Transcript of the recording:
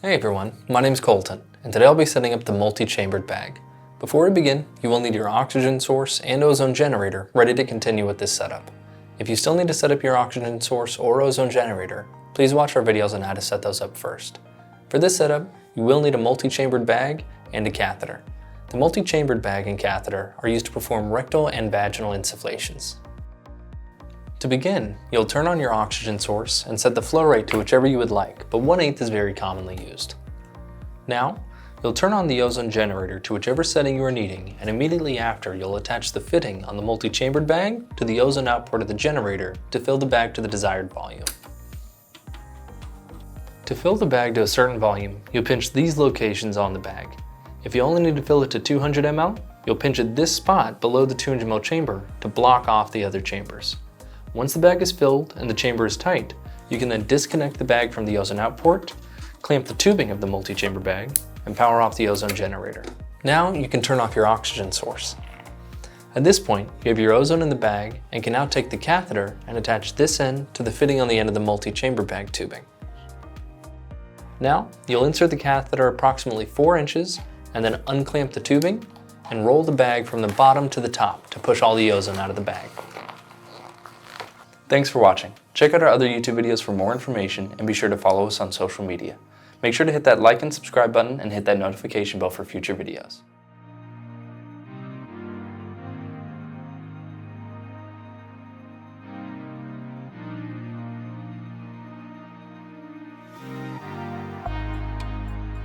Hey everyone, my name is Colton, and today I'll be setting up the multi-chambered bag. Before we begin, you will need your oxygen source and ozone generator ready to continue with this setup. If you still need to set up your oxygen source or ozone generator, please watch our videos on how to set those up first. For this setup, you will need a multi-chambered bag and a catheter. The multi-chambered bag and catheter are used to perform rectal and vaginal insufflations. To begin, you'll turn on your oxygen source and set the flow rate to whichever you would like, but 1/8 is very commonly used. Now, you'll turn on the ozone generator to whichever setting you are needing, and immediately after you'll attach the fitting on the multi-chambered bag to the ozone output of the generator to fill the bag to the desired volume. To fill the bag to a certain volume, you'll pinch these locations on the bag. If you only need to fill it to 200 ml, you'll pinch at this spot below the 200 ml chamber to block off the other chambers. Once the bag is filled and the chamber is tight, you can then disconnect the bag from the ozone out port, clamp the tubing of the multi-chamber bag, and power off the ozone generator. Now you can turn off your oxygen source. At this point, you have your ozone in the bag and can now take the catheter and attach this end to the fitting on the end of the multi-chamber bag tubing. Now, you'll insert the catheter approximately 4 inches and then unclamp the tubing and roll the bag from the bottom to the top to push all the ozone out of the bag. Thanks for watching. Check out our other YouTube videos for more information and be sure to follow us on social media. Make sure to hit that like and subscribe button and hit that notification bell for future videos.